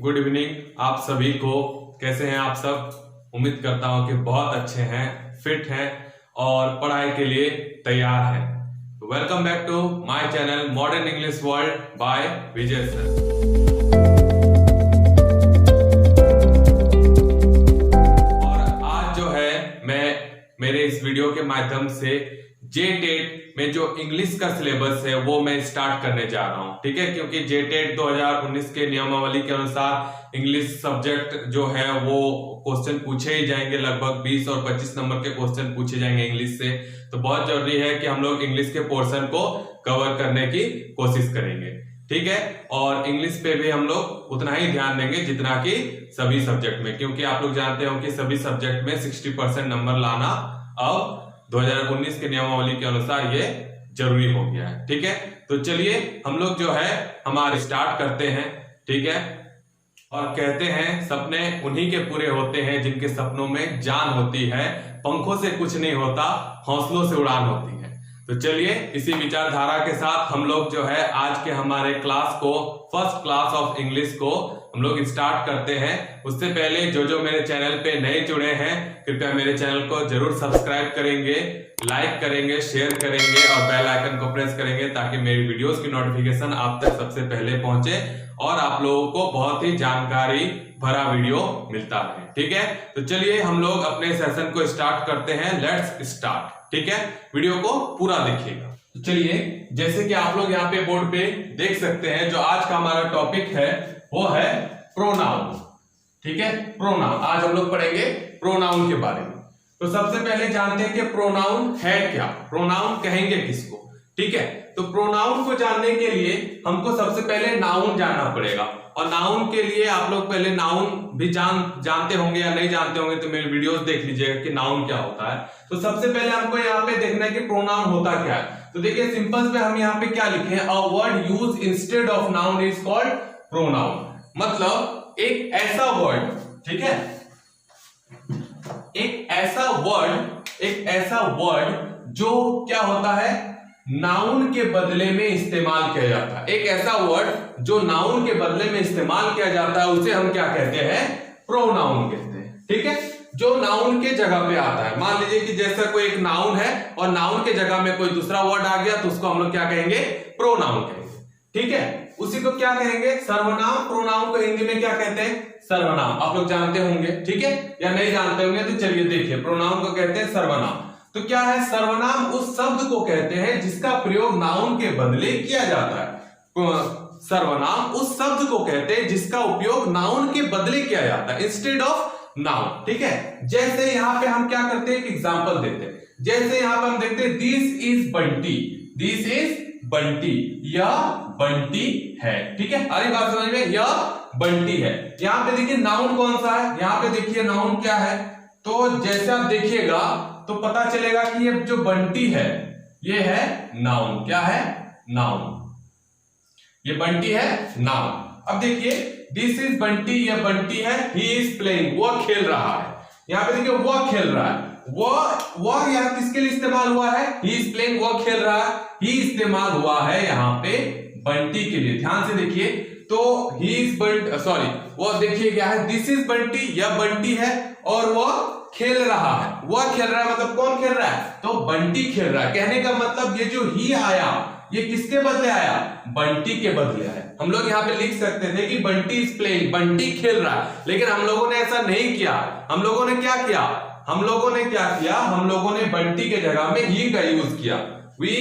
Good evening आप सभी को। कैसे हैं आप सब? उम्मीद करता हूं कि बहुत अच्छे हैं, फिट हैं और पढ़ाई के लिए तैयार हैं। Welcome back to my channel modern English world by Vijay sir. और आज जो है मैं मेरे इस वीडियो के माध्यम से जेटेट में जो इंग्लिश का सिलेबस है वो मैं स्टार्ट करने जा रहा हूं, ठीक है। क्योंकि जेटेट 2019 के नियमावली के अनुसार इंग्लिश सब्जेक्ट जो है वो क्वेश्चन पूछे ही जाएंगे, लगभग 20 और 25 नंबर के क्वेश्चन पूछे जाएंगे इंग्लिश से। तो बहुत जरूरी है कि हम लोग इंग्लिश के पोर्शन को कवर करने की कोशिश करेंगे, ठीक है। और इंग्लिश पे भी हम लोग उतना ही ध्यान देंगे जितना कि सभी सब्जेक्ट में, क्योंकि आप लोग जानते हो कि सभी सब्जेक्ट में 60% नंबर लाना अब 2019 के नियमावली के अनुसार ये जरूरी हो गया है, ठीक है। तो चलिए हम लोग जो है हमारे स्टार्ट करते हैं, ठीक है। और कहते हैं सपने उन्हीं के पूरे होते हैं जिनके सपनों में जान होती है, पंखों से कुछ नहीं होता, हौसलों से उड़ान होती है। तो चलिए इसी विचारधारा के साथ हम लोग जो है आज के हमारे क्लास को, फर्स्ट क्लास ऑफ इंग्लिश को हम लोग स्टार्ट करते हैं। उससे पहले जो मेरे चैनल पे नए जुड़े हैं कृपया मेरे चैनल को जरूर सब्सक्राइब करेंगे, लाइक करेंगे, शेयर करेंगे और बेल आइकन को प्रेस करेंगे ताकि मेरी वीडियोस की नोटिफिकेशन आप तक सबसे पहले पहुंचे और आप लोगों को बहुत ही जानकारी भरा वीडियो मिलता है, ठीक है। तो चलिए हम लोग अपने सेशन को स्टार्ट करते हैं। लेट्स स्टार्ट, ठीक है। वीडियो को पूरा देखिएगा। तो चलिए जैसे कि आप लोग यहाँ पे बोर्ड पे देख सकते हैं, जो आज का हमारा टॉपिक है वो है प्रोनाउन, ठीक है। प्रोनाउन आज हम लोग पढ़ेंगे प्रोनाउन के बारे में। तो सबसे पहले जानते हैं कि प्रोनाउन है क्या, प्रोनाउन कहेंगे किसको, ठीक है। तो प्रोनाउन को जानने के लिए हमको सबसे पहले नाउन जानना पड़ेगा। और नाउन के लिए आप लोग पहले नाउन भी जानते होंगे या नहीं जानते होंगे तो मेरे वीडियोस देख लीजिएगा कि नाउन क्या होता है। तो सबसे पहले हमको यहाँ पे देखना है कि प्रोनाउन होता क्या है। तो देखिए सिंपल पे हम यहाँ पे क्या लिखे हैं, a word use instead of noun is called pronoun. मतलब एक ऐसा वर्ड, ठीक है, एक ऐसा वर्ड जो क्या होता है, नाउन के बदले में इस्तेमाल किया जाता है। एक ऐसा वर्ड जो नाउन के बदले में इस्तेमाल किया जाता है उसे हम क्या कहते हैं, प्रोनाउन कहते हैं, ठीक है। जो नाउन के जगह पे आता है, मान लीजिए कि जैसा कोई एक नाउन है और नाउन के जगह में कोई दूसरा वर्ड आ गया तो उसको हम लोग क्या कहेंगे, प्रोनाउन कहेंगे, ठीक है। उसी को क्या कहेंगे, सर्वनाम। प्रोनाउन को हिंदी में क्या कहते हैं, सर्वनाम। आप लोग जानते होंगे, ठीक है, या नहीं जानते होंगे तो चलिए देखिए, प्रोनाउन को कहते हैं सर्वनाम। तो क्या है, सर्वनाम उस शब्द को कहते हैं जिसका प्रयोग नाउन के बदले किया जाता है। सर्वनाम उस शब्द को कहते हैं जिसका उपयोग नाउन के बदले किया जाता है, इंस्टेड ऑफ नाउन, ठीक है। जैसे यहां पे हम क्या करते हैं, एक एग्जांपल देते हैं। जैसे यहां पे हम देखते हैं this is Bunty, this is Bunty, यह बंटी है, ठीक है। अरे बात समझ में, यह बंटी है। यहां पे देखिए नाउन कौन सा है, यहां पे देखिए नाउन क्या है। तो जैसे आप देखिएगा तो पता चलेगा कि ये जो बंटी है ये है नाउन। क्या है, नाउन। ये बंटी है नाउन। अब देखिए दिस इज बंटी, ये बंटी है, ही इज प्लेइंग, वह खेल रहा है। यहां पे देखिए वह खेल रहा है, वह यहां किसके लिए इस्तेमाल हुआ है, ही इज प्लेइंग, वह खेल रहा है, ही इस्तेमाल हुआ है यहां पे बंटी के लिए। ध्यान से देखिए, तो ही इज बंटी, सॉरी वो देखिए क्या है, दिस इज बंटी, यह बंटी है और वह खेल रहा है। वह खेल रहा है मतलब कौन खेल रहा है, तो बंटी खेल रहा है। कहने का मतलब ये जो ही आया ये किसके बदले आया, बंटी के बदले आया। हम लोग यहाँ पे लिख सकते थे कि बंटी इज प्लेइंग, बंटी खेल रहा है, लेकिन हम लोगों ने ऐसा नहीं किया। हम लोगों ने क्या किया, हम लोगों ने बंटी के जगह में ही का यूज किया। वी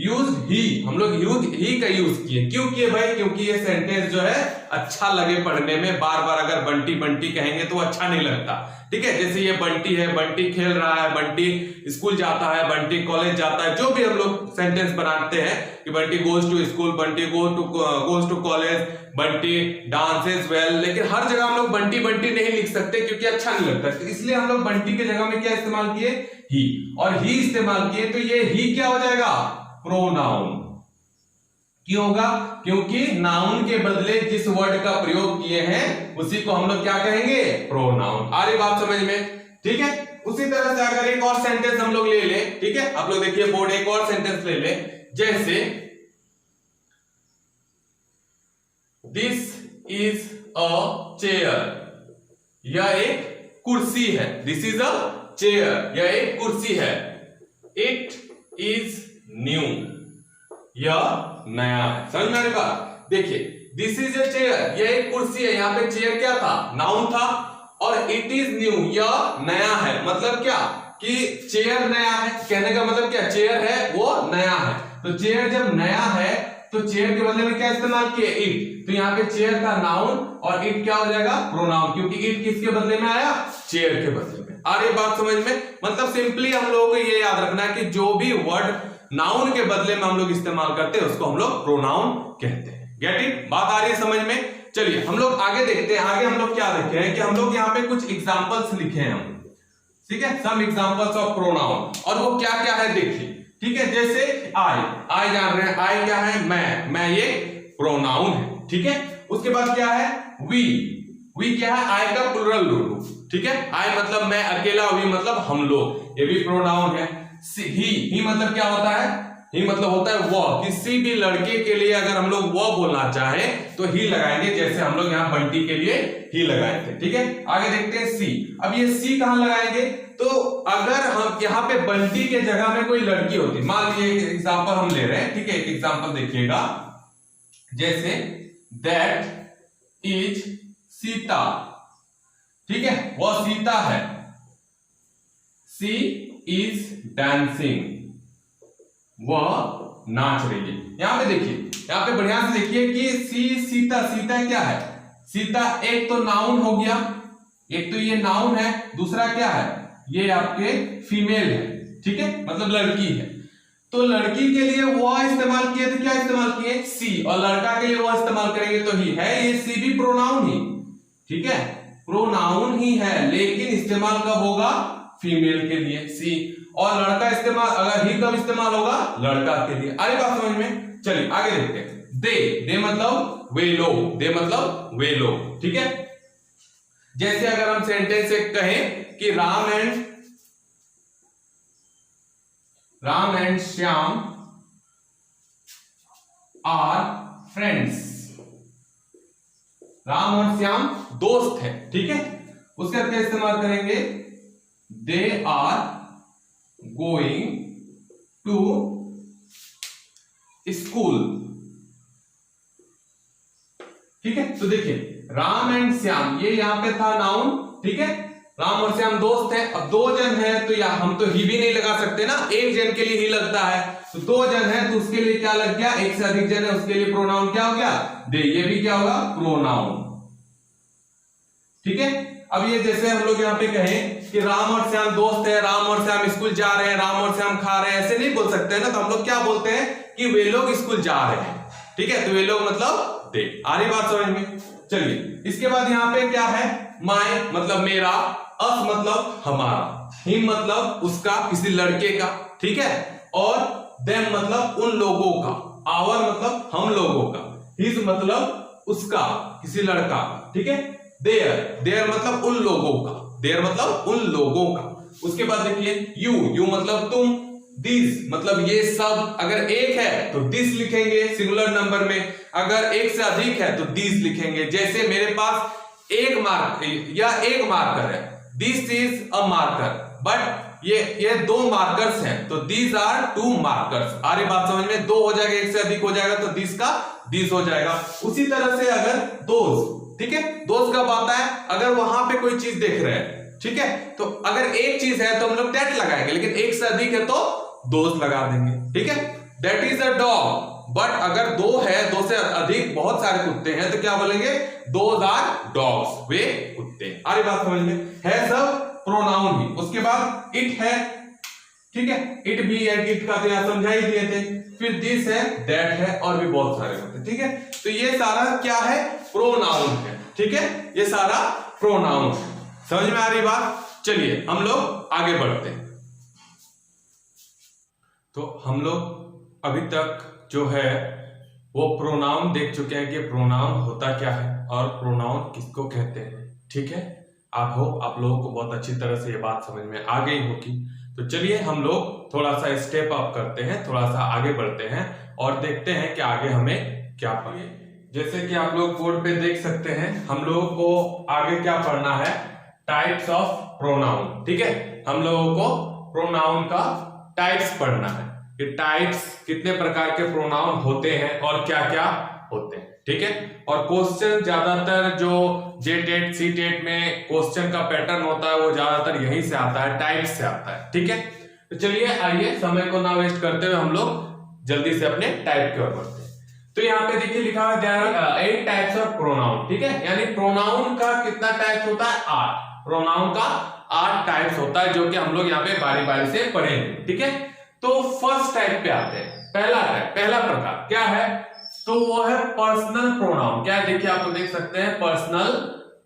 यूज ही, हम लोग यूज ही का यूज किए। क्यों किए भाई, क्योंकि ये सेंटेंस जो है अच्छा लगे पढ़ने में। बार बार अगर बंटी बंटी कहेंगे तो अच्छा नहीं लगता, ठीक है। जैसे ये बंटी है, बंटी खेल रहा है, बंटी स्कूल जाता है, बंटी कॉलेज जाता है, जो भी हम लोग सेंटेंस बनाते हैं कि Bunty goes to school, Bunty goes to college, Bunty dances well, लेकिन हर जगह हम लोग बंटी बंटी नहीं लिख सकते क्योंकि अच्छा नहीं लगता। तो इसलिए हम लोग बंटी के जगह में क्या इस्तेमाल किए, ही, और ही इस्तेमाल किए। तो ये ही क्या हो जाएगा, प्रोनाउन। क्यों होगा, क्योंकि नाउन के बदले जिस वर्ड का प्रयोग किए हैं उसी को हम लोग क्या कहेंगे, प्रोनाउन। आ रही बात समझ में, ठीक है। उसी तरह से अगर एक और सेंटेंस हम लोग ले ले, ठीक है, आप लोग देखिए बोर्ड, एक और सेंटेंस ले ले। जैसे दिस इज अ चेयर, यह एक कुर्सी है। दिस इज अ चेयर, यह एक कुर्सी है। इट इज न्यू, यह नया है। समझ में आ रही बात? देखिए, दिस इज ए चेयर, यह एक कुर्सी है। यहाँ पे चेयर क्या था? नाउन था। और इट इज न्यू, यह नया है। मतलब क्या कि चेयर नया है। कहने का मतलब क्या? चेयर है वो नया है। तो चेयर जब नया है तो चेयर के बदले में क्या इस्तेमाल किए? इट। तो यहाँ पे चेयर का नाउन और इट क्या हो जाएगा? प्रोनाउन, क्योंकि इट किसके बदले में आया? चेयर के बदले में। आ रही बात समझ में? मतलब सिंपली हम लोगों को ये याद रखना है कि जो भी वर्ड नाउन के बदले में हम लोग इस्तेमाल करते हैं उसको हम लोग प्रोनाउन कहते हैं। Get it? बात आ रही है समझ में? चलिए हम लोग आगे देखते हैं। आगे हम लोग क्या देखे हैं कि हम लोग यहाँ पे कुछ एग्जांपल्स लिखे हैं हम, ठीक है, सम एग्जांपल्स ऑफ प्रोनाउन। और वो क्या क्या है देखिए, ठीक है। जैसे आई जान रहे हैं, आई क्या है? मैं ये प्रोनाउन है, ठीक है। उसके बाद क्या है? वी क्या है? आई का प्लूरल रूप, ठीक है। आई मतलब मैं अकेला, वी मतलब हम लोग, ये भी प्रोनाउन है। ही मतलब क्या होता है? ही मतलब होता है वह। किसी भी लड़के के लिए अगर हम लोग वह बोलना चाहे तो ही लगाएंगे, जैसे हम लोग यहाँ बंटी के लिए ही लगाए थे, ठीक है। आगे देखते हैं सी। अब ये सी कहां लगाएंगे? तो अगर हम यहाँ पे बंटी के जगह में कोई लड़की होती, मान लीजिए एक एग्जांपल हम ले रहे हैं, ठीक है। एक एग्जांपल देखिएगा, जैसे दैट इज सीता, ठीक है, वह सीता है। सी इज डांसिंग, वह नाच रही है। यहां पे देखिए, यहां पे बढ़िया से देखिए कि सीता, सीता क्या है? सीता एक तो नाउन हो गया, एक तो ये नाउन है, दूसरा क्या है? ये आपके फीमेल है, ठीक है, मतलब लड़की है। तो लड़की के लिए वह इस्तेमाल किए तो क्या इस्तेमाल किए? सी। और लड़का के लिए वह इस्तेमाल करेंगे तो ही है। ये सी भी प्रोनाउन ही, ठीक है, प्रोनाउन ही है, लेकिन इस्तेमाल कब होगा? फीमेल के लिए सी। और लड़का इस्तेमाल, अगर ही कब इस्तेमाल होगा? लड़का के लिए। अरे बात समझ में? चलिए आगे देखते हैं। दे मतलब वे लोग, दे मतलब वे लोग, ठीक है। जैसे अगर हम सेंटेंस एक कहें कि Ram and Shyam are friends, Ram और श्याम दोस्त है, ठीक है। उसका क्या इस्तेमाल करेंगे? They are going to school, ठीक है। तो देखिए, राम एंड श्याम, ये यहां पे था नाउन, ठीक है। राम और श्याम दोस्त है। अब दो जन है तो या हम तो ही भी नहीं लगा सकते ना, एक जन के लिए ही लगता है। तो दो जन है तो उसके लिए क्या लग गया? एक से अधिक जन है उसके लिए प्रोनाउन क्या हो गया? दे। ये भी क्या होगा? प्रोनाउन, ठीक है। अब ये जैसे हम लोग यहाँ पे कहें कि राम और श्याम दोस्त है, राम और श्याम स्कूल जा रहे हैं, राम और श्याम खा रहे हैं, ऐसे नहीं बोल सकते ना। तो हम लोग क्या बोलते हैं कि वे लोग स्कूल जा रहे हैं, ठीक है। तो वे लोग मतलब दे। आ रही बात समझ में? चलिए इसके बाद यहाँ पे क्या है? माय मतलब मेरा, अस मतलब हमारा, हिम मतलब उसका, किसी लड़के का, ठीक है। और देम मतलब उन लोगों का, आवर मतलब हम लोगों का, हिज मतलब उसका, किसी लड़का का, ठीक है। देयर मतलब उन लोगों का, देयर मतलब उन लोगों का। उसके बाद देखिए यू मतलब तुम, दिस मतलब ये सब। अगर एक है तो दिस लिखेंगे सिंगुलर नंबर में, अगर एक से अधिक है तो दिस लिखेंगे। जैसे मेरे पास एक मार्कर है, this is a marker, but ये दो मार्कर्स हैं, तो दीज आर टू मार्कर्स। आ रही बात समझ में? दो हो जाएगा, एक से अधिक हो जाएगा तो दिस का दिस हो जाएगा। उसी तरह से अगर दोस्त, ठीक है, दोस्त कब आता है? अगर वहां पे कोई चीज देख रहे हैं, ठीक है। तो अगर एक चीज है तो हम लोग दैट लगाएंगे, लेकिन एक से अधिक है तो दोस्त लगा देंगे, ठीक है। That is a dog, but अगर दो है, दो से अधिक बहुत सारे कुत्ते हैं तो क्या बोलेंगे? दोज आर डॉग्स, वे कुत्ते। अरे बात समझ में? है सब प्रोनाउन ही। उसके बाद इट है, ठीक है, इट भी है, इट का तो यहां समझा ही दिए थे। फिर दिस है, दैट है, और भी बहुत सारे होते हैं, ठीक है। तो ये सारा क्या है? प्रोनाउन है, ठीक है, ये सारा प्रोनाउन है। समझ में आ रही बात? चलिए हम लोग आगे बढ़ते हैं। तो हम लोग अभी तक जो है वो प्रोनाउन देख चुके हैं कि प्रोनाउन होता क्या है और प्रोनाउन किसको कहते हैं, ठीक है। आप लोगों को बहुत अच्छी तरह से ये बात समझ में आ गई होगी। तो चलिए हम लोग थोड़ा सा स्टेप अप करते हैं, थोड़ा सा आगे बढ़ते हैं और देखते हैं कि आगे हमें क्या पढ़े। जैसे कि आप लोग बोर्ड पे देख सकते हैं, हम लोगों को आगे क्या पढ़ना है, टाइप्स ऑफ प्रोनाउन। ठीक है, हम लोगों को प्रोनाउन का टाइप्स पढ़ना है कि टाइप्स कितने प्रकार के प्रोनाउन होते हैं और क्या क्या होते हैं। ठीक है, और क्वेश्चन ज्यादातर जो जेटेट सीटेट में क्वेश्चन का पैटर्न होता है वो ज्यादातर यहीं से आता है, टाइप्स से आता है। ठीक है, तो चलिए आइए समय को ना वेस्ट करते हुए हम लोग जल्दी से अपने टाइप की ओर बढ़ते हैं। तो यहाँ पे देखिए लिखा है there are 8 types of pronoun. ठीक है, यानी प्रोनाउन का कितना टाइप्स होता है, 8। प्रोनाउन का 8 टाइप्स होता है, जो कि हम लोग यहाँ पे बारी बारी से पढ़ेंगे। ठीक है, तो फर्स्ट टाइप पे आते हैं। पहला टाइप, पहला प्रकार क्या है, तो वो है पर्सनल प्रोनाउन। क्या देखिए आप देख सकते हैं, पर्सनल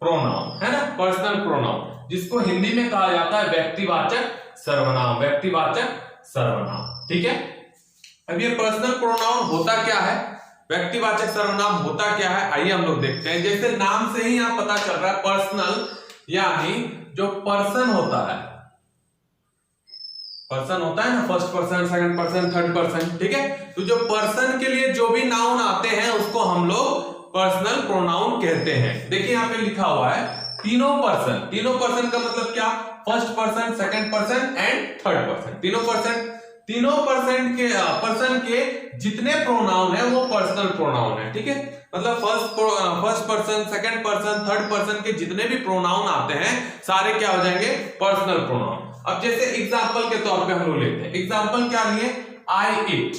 प्रोनाउन है ना, पर्सनल प्रोनाउन, जिसको हिंदी में कहा जाता है व्यक्तिवाचक सर्वनाम, व्यक्तिवाचक सर्वनाम। ठीक है, अब ये पर्सनल प्रोनाउन होता क्या है, व्यक्तिवाचक सर्वनाम होता क्या है, आइए हम लोग देखते हैं। जैसे नाम से ही यहाँ पता चल रहा है, पर्सनल यानी जो पर्सन होता है, पर्सन होता है ना, first person, second person, third person. ठीक है, तो जो पर्सन के लिए जो भी नाउन आते हैं उसको हम लोग पर्सनल प्रोनाउन कहते हैं। देखिए यहाँ पे लिखा हुआ है तीनों पर्सन। तीनों पर्सन का मतलब क्या, first person, second person and third person. तीनों पर्सन के जितने प्रोनाउन है वो पर्सनल प्रोनाउन है। ठीक है, मतलब first person, second person, third person के जितने भी प्रोनाउन आते हैं सारे क्या हो जाएंगे, पर्सनल प्रोनाउन। अब जैसे एग्जांपल के तौर पे हम लोग लेते हैं, एग्जांपल क्या लिए, आई इट,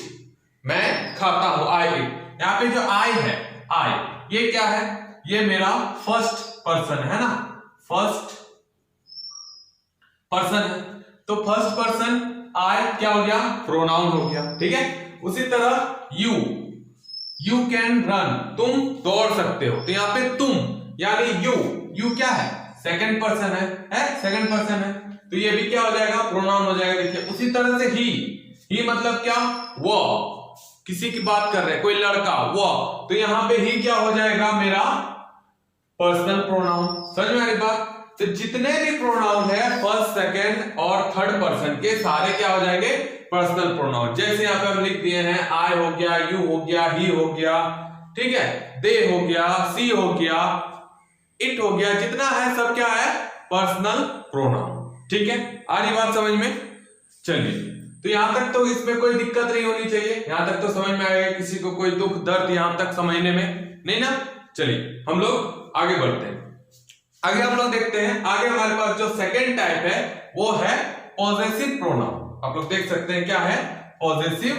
मैं खाता हूं, आई इट। यहाँ पे जो आई है, आई ये क्या है, ये मेरा फर्स्ट पर्सन है ना, फर्स्ट पर्सन है, तो फर्स्ट पर्सन आई क्या हो गया, प्रोनाउन हो गया। ठीक है, उसी तरह यू कैन रन, तुम दौड़ सकते हो, तो यहाँ पे तुम यानी यू क्या है, सेकंड पर्सन है सेकंड पर्सन है, तो ये भी क्या हो जाएगा, प्रोनाउन हो जाएगा। देखिए उसी तरह से ही मतलब क्या, वो किसी की बात कर रहे हैं, कोई लड़का, वो, तो यहां पे ही क्या हो जाएगा, मेरा पर्सनल प्रोनाउन। समझ में आ रही बात, तो जितने भी प्रोनाउन है फर्स्ट, सेकंड और थर्ड पर्सन के सारे क्या हो जाएंगे, पर्सनल प्रोनाउन। जैसे यहाँ पे हम लिख दिए हैं, आई हो गया, यू हो गया, ही हो गया, ठीक है, दे हो गया, सी हो गया, इट हो गया, जितना है सब क्या है, पर्सनल प्रोनाउन। ठीक है, आ रही बात समझ में, चलिए तो यहां तक तो इसमें कोई दिक्कत नहीं होनी चाहिए, यहां तक तो समझ में आएगा, किसी को कोई दुख दर्द यहां तक समझने में नहीं ना। चलिए हम लोग आगे बढ़ते हैं, आगे हम लोग देखते हैं। आगे हमारे पास जो सेकेंड टाइप है वो है पॉजेसिव प्रोनाउन। आप लोग देख सकते हैं क्या है, पॉजेसिव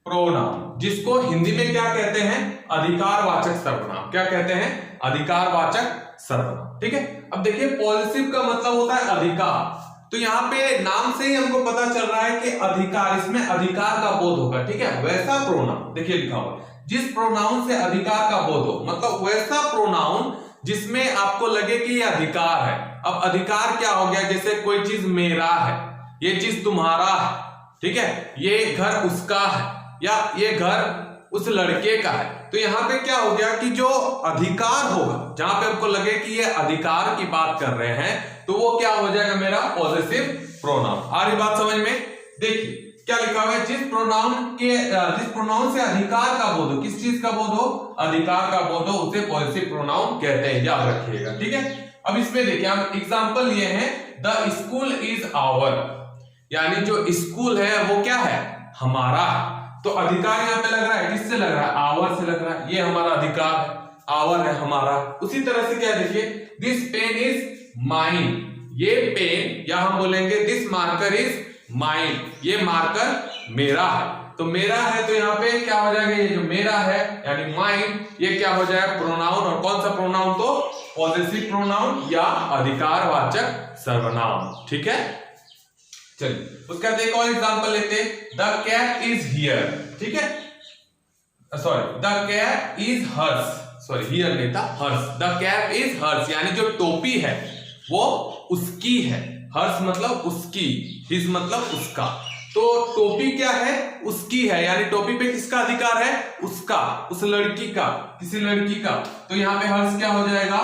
प्रोनाउन, जिसको हिंदी में क्या कहते हैं, अधिकारवाचक सर्वनाम। क्या कहते हैं, अधिकारवाचक सर्वनाम। ठीक है, अब देखिए पॉजेसिव का मतलब होता है अधिकार, तो यहाँ पे नाम से ही हमको पता चल रहा है कि अधिकार, इसमें अधिकार का बोध होगा। ठीक है, वैसा प्रोनाउन, देखिए लिखा हुआ जिस प्रोनाउन से अधिकार का बोध हो, मतलब वैसा प्रोनाउन जिसमें आपको लगे कि ये अधिकार है। अब अधिकार क्या हो गया, जैसे कोई चीज मेरा है, ये चीज तुम्हारा है, ठीक है, ये घर उसका है, या ये घर उस लड़के का है, तो यहाँ पे क्या हो गया कि जो अधिकार होगा, जहां पे आपको लगे कि ये अधिकार की बात कर रहे हैं, तो वो क्या हो जाएगा, मेरा पॉजेसिव प्रोनाउन। आ रही बात समझ में, देखिए क्या लिखा हुआ है, जिस प्रोनाउन से अधिकार का बोध हो, किस चीज का बोध हो, अधिकार का बोध हो, उसे पॉजेसिव प्रोनाउन कहते हैं, याद रखिएगा। ठीक है, अब इसमें देखिए हम एग्जांपल लिए हैं, द स्कूल इज आवर, यानी जो स्कूल है वो क्या है, हमारा है, तो अधिकार यहाँ पे लग रहा है, किससे लग रहा है, आवर से लग रहा है, ये हमारा अधिकार है, आवर है हमारा। उसी तरह से क्या देखिए, दिस पेन इज माइन, ये पेन, या हम बोलेंगे दिस मार्कर इज माइन, ये मार्कर मेरा है, तो मेरा है, तो यहाँ पे क्या हो जाएगा, ये जो मेरा है यानी माइन, ये क्या हो जाएगा, प्रोनाउन, और कौन सा प्रोनाउन, तो पॉजेसिव प्रोनाउन या अधिकारवाचक सर्वनाम। ठीक है, चलिए उसका एक और एग्जांपल लेते हैं, द कैट इज हियर, ठीक है, sorry, the cat is hers, sorry here नहीं था, hers, the cat is hers, यानी जो टोपी है वो उसकी है, हर्स मतलब उसकी, हिज मतलब उसका, तो टोपी क्या है, उसकी है, यानी टोपी पे किसका अधिकार है, उसका, उस लड़की का, किसी लड़की का, तो यहाँ पे हर्स क्या हो जाएगा,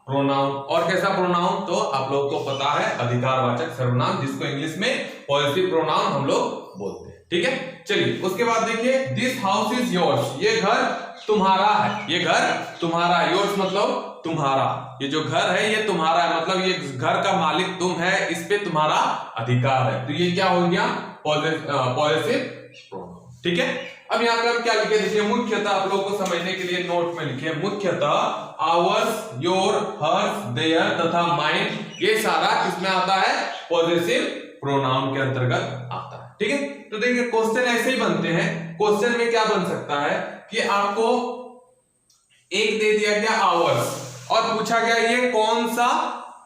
प्रोनाउन। और कैसा प्रोनाउन, तो आप लोग को पता है, अधिकारवाचक सर्वनाम, जिसको इंग्लिश में पॉजिटिव प्रोनाउन हम लोग बोलते हैं। ठीक है, चलिए उसके बाद देखिए, दिस हाउस इज योर्स, ये घर तुम्हारा है, ये घर तुम्हारा है। योर्स मतलब तुम्हारा, ये जो घर है ये तुम्हारा है, मतलब ये घर का मालिक तुम है, इस पे तुम्हारा अधिकार है। तो ये क्या हो गया? Possessive pronoun. ठीक है, अब यहाँ पे हम क्या लिखे? देखिए मुख्यतः आप लोगों को समझने के लिए नोट में लिखे मुख्यतः आवर्स, योर, हर्स, देयर तथा माइन, ये सारा किसमें आता है? पॉजेसिव प्रोनाउन के अंतर्गत आता है। ठीक है, तो देखिए क्वेश्चन ऐसे ही बनते हैं। क्वेश्चन में क्या बन सकता है कि आपको एक दे दिया गया आवर्स और पूछा गया ये कौन सा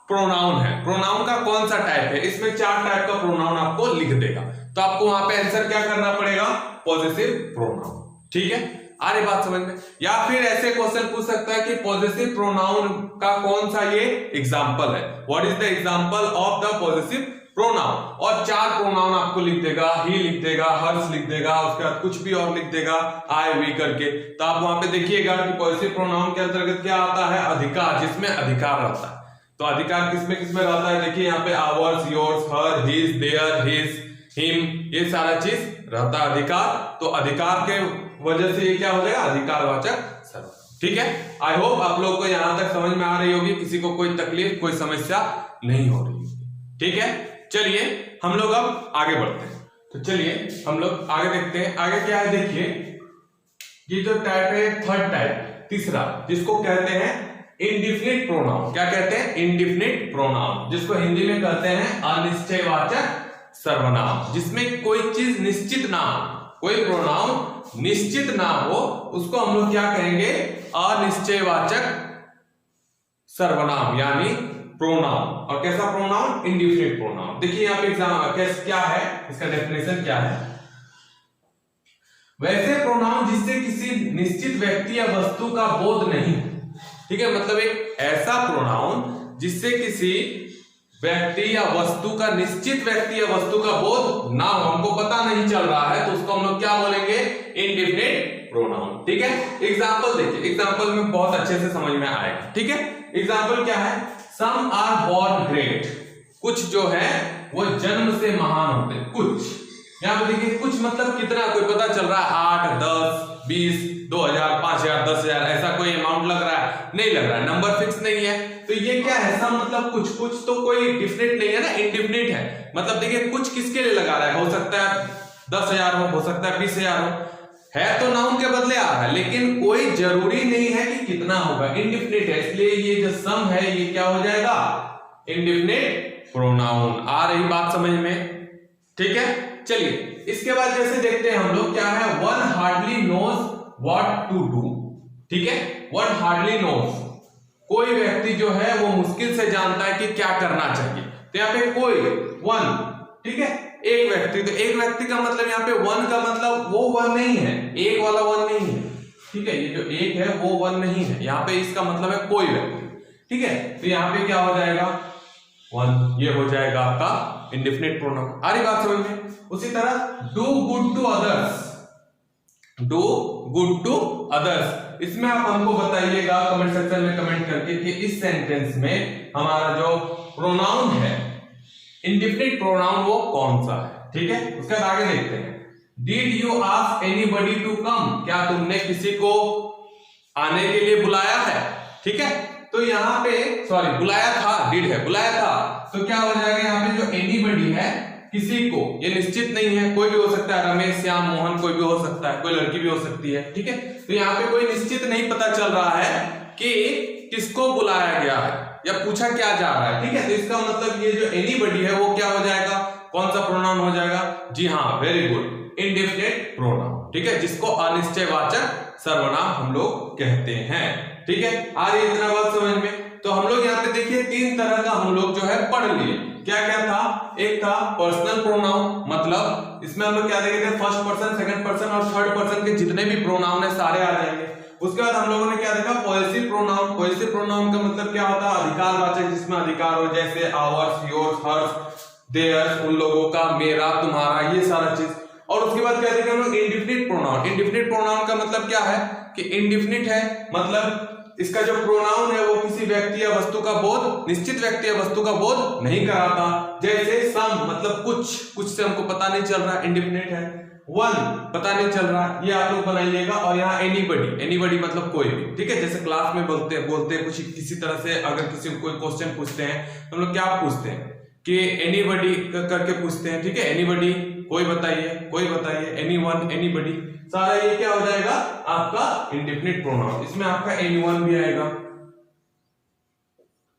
प्रोनाउन है, प्रोनाउन का कौन सा टाइप है, इसमें 4 टाइप का प्रोनाउन आपको लिख देगा, तो आपको वहां पे आंसर क्या करना पड़ेगा? Possessive pronoun. ठीक है, आ रही बात समझ में? या फिर ऐसे क्वेश्चन पूछ सकता है कि पॉजेसिव प्रोनाउन का कौन सा ये एग्जांपल है, what is the example of the possessive pronoun, और 4 प्रोनाउन आपको लिख देगा, ही लिख देगा, हर्स लिख देगा, उसके बाद कुछ भी और लिख देगा, आई वी करके। तो आप वहां पे देखिएगा कि पॉजेसिव प्रोनाउन के अंतर्गत क्या आता है? अधिकार, जिसमें अधिकार रहता है। तो अधिकार किसमें किसमें रहता है? देखिए यहाँ पे ours, yours, her, his, their, his, him, ये सारा चीज रहता है अधिकार। तो अधिकार के वजह से ये क्या हो जाएगा? अधिकारवाचक सर्वनाम। ठीक है, आई होप आप लोगों को यहां तक समझ में आ रही होगी, किसी को कोई तकलीफ, कोई समस्या नहीं हो रही होगी। ठीक है, चलिए हम लोग अब आगे बढ़ते हैं। तो चलिए हम लोग आगे देखते हैं। आगे क्या है? देखिए ये जो टाइप है, थर्ड टाइप, तीसरा, जिसको कहते हैं इंडिफिनिट प्रोनाउन। क्या कहते हैं? इंडिफिनिट प्रोनाउन, जिसको हिंदी में कहते हैं अनिश्चयवाचक सर्वनाम, जिसमें कोई चीज निश्चित ना हो, कोई प्रोनाउन निश्चित ना हो, उसको हम लोग क्या कहेंगे? अनिश्चयवाचक सर्वनाम यानी प्रोनाउन। और कैसा प्रोनाउन? Indefinite pronoun. देखिए यहाँ पे एग्जाम क्या है, इसका डेफिनेशन क्या है? वैसे प्रोनाउन जिससे किसी निश्चित व्यक्ति या वस्तु का बोध नहीं। ठीक है, मतलब एक ऐसा प्रोनाउन जिससे किसी व्यक्ति या वस्तु का, निश्चित व्यक्ति या वस्तु का बोध ना हो, हमको पता नहीं चल रहा है, तो उसको हम लोग क्या बोलेंगे? Indefinite pronoun. ठीक है, एग्जांपल देखिए, एग्जांपल में बहुत अच्छे से समझ में आएगा। ठीक है, एग्जांपल क्या है? सम आर बोर्न ग्रेट, कुछ जो है वो जन्म से महान होते हैं। कुछ, यहाँ पे देखिए कुछ मतलब कितना, कोई पता चल रहा है? 8, 10, 20, 2000, 5000, 10,000, ऐसा कोई अमाउंट लग रहा है? नहीं लग रहा है, नंबर फिक्स नहीं है। तो ये क्या है? सम मतलब कुछ, कुछ तो कोई डिफिनिट नहीं है ना, इंडिफिनिट है। मतलब देखिए कुछ किसके लिए लगा रहा है? हो सकता है 10,000 हो सकता है 20,000 हो, है तो नाउन के बदले आ रहा है, लेकिन कोई जरूरी नहीं है कि कितना होगा, इंडिफिनिट है, इसलिए ये जो सम है ये क्या हो जाएगा? Indefinite pronoun. आ रही बात समझ में? ठीक है, चलिए इसके बाद जैसे देखते हैं हम लोग, क्या है? One hardly knows what to do. ठीक है, वन हार्डली नोज, कोई व्यक्ति जो है वो मुश्किल से जानता है कि क्या करना चाहिए। तो यहाँ पे कोई, वन, ठीक है, एक व्यक्ति, तो एक व्यक्ति का मतलब यहाँ पे वन का मतलब वो वन नहीं है, एक वाला वन नहीं है। ठीक है, ये जो एक है वो वन नहीं है, यहाँ पे इसका मतलब है कोई व्यक्ति। ठीक है, तो यहाँ पे क्या हो जाएगा? वन, ये हो जाएगा आपका इंडिफिनिट प्रोनाउन। आ रही बात समझ में? उसी तरह do good to others, do good to others, इसमें आप हमको बताइएगा कमेंट सेक्शन में कमेंट करके कि इस सेंटेंस में हमारा जो प्रोनाउन है इंडिफिनिट प्रोनाउन वो कौन सा है। ठीक है, उसके बाद आगे देखते हैं। Did you ask anybody to come, क्या तुमने किसी को आने के लिए बुलाया है? ठीक है, तो यहाँ पे सॉरी बुलाया था, डिड है, बुलाया था, तो क्या हो जाएगा? यहाँ पे जो एनीबडी है, किसी को, ये निश्चित नहीं है, कोई भी हो सकता है, रमेश, श्याम, मोहन, कोई भी हो सकता है, कोई लड़की भी हो सकती है। ठीक है, तो यहाँ पे कोई निश्चित नहीं पता चल रहा है कि किसको बुलाया गया है या पूछा क्या जा रहा है। ठीक है, तो इसका मतलब ये जो एनीबडी है वो क्या हो जाएगा? कौन सा प्रोनाउन हो जाएगा? जी हाँ, वेरी गुड, इंडिफिनिट प्रोनाउन। ठीक है, जिसको अनिश्चयवाचक सर्वनाम हम लोग कहते हैं। ठीक है, आ रही इतना बात समझ में? तो हम लोग यहाँ पे देखिए 3 तरह का हम लोग जो है पढ़ लिए। क्या क्या था? एक था पर्सनल प्रोनाउन, मतलब इसमें हम लोग क्या देखेंगे? फर्स्ट पर्सन, सेकंड पर्सन और थर्ड पर्सन के जितने भी प्रोनाउन है सारे आ जाएंगे। उसके बाद हम लोगों ने क्या देखा? Possessive pronoun. पॉजेसिव प्रोनाउन का मतलब क्या होता है? अधिकारवाचक, जिसमें अधिकार हो, जैसे आवर्स, योर्स, हर्स, देयर्स, उन लोगों का, मेरा, तुम्हारा, ये सारा चीज। और उसके बाद क्या देखेंगे हम लोग? Indefinite pronoun. इंडिफिनिट प्रोनाउन का मतलब क्या है कि इंडिफिनिट है, मतलब इसका जो प्रोनाउन है वो किसी व्यक्ति या वस्तु का बोध, निश्चित व्यक्ति या वस्तु का बोध नहीं कराता। जैसे सम मतलब कुछ, कुछ से हमको पता नहीं चल रहा है, इंडिफिनिट है। वन पता नहीं चल रहा, ये आप लोग बनाइएगा। और यहाँ एनीबडी मतलब कोई भी, ठीक है। जैसे क्लास में बोलते हैं कुछ किसी तरह से, अगर किसी को कोई क्वेश्चन पूछते हैं तो हम लोग क्या पूछते हैं कि एनीबडी करके पूछते हैं, ठीक है। एनीबडी कोई बताइए, एनीवन, एनीबडी, सारा ये क्या हो जाएगा आपका इंडेफिनिट प्रोनाउन। इसमें आपका एनीवन भी आएगा,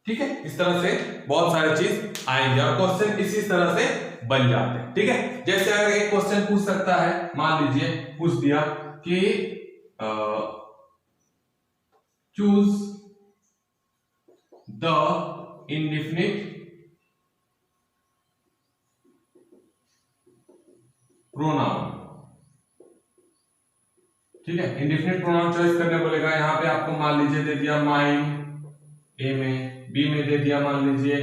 ठीक है। इस तरह से बहुत सारे चीज आएंगे और क्वेश्चन इसी तरह से बन जाते हैं, ठीक है। जैसे अगर एक क्वेश्चन पूछ सकता है, मान लीजिए पूछ दिया कि चूज द इंडेफिनिट प्रोनाउन, ठीक है। इंडेफिनिट प्रोनाउन चॉइस करने बोलेगा। यहां पे आपको मान लीजिए दे दिया माइन ए में, बी में दे दिया मान लीजिए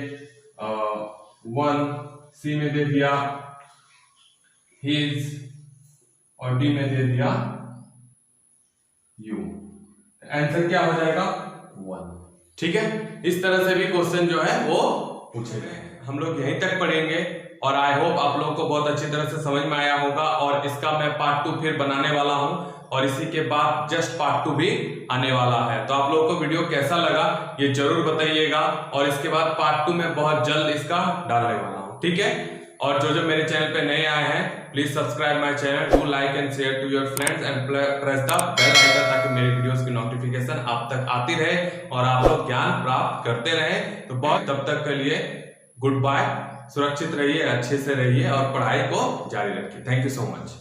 वन, सी में दे दिया हिज और डी में दे दिया यू। आंसर क्या हो जाएगा वन, ठीक है। इस तरह से भी क्वेश्चन जो है वो पूछे गए हैं। हम लोग यहीं तक पढ़ेंगे और आई होप आप लोगों को बहुत अच्छी तरह से समझ में आया होगा। और इसका मैं पार्ट 2 फिर बनाने वाला हूं और इसी के बाद जस्ट पार्ट 2 भी आने वाला है। तो आप लोगों को वीडियो कैसा लगा ये जरूर बताइएगा और इसके बाद पार्ट 2 में बहुत जल्द इसका डालने वाला हूं, ठीक है। और जो मेरे चैनल पे नए आए हैं please subscribe my channel, do like and share to your friends and press the bell icon ताकि मेरी वीडियोस की नोटिफिकेशन आप तक आती रहे और आप लोग ज्ञान प्राप्त करते रहे। तो बहुत तब तक के लिए गुड बाय, सुरक्षित रहिए, अच्छे से रहिए और पढ़ाई को जारी रखिए। Thank you so much.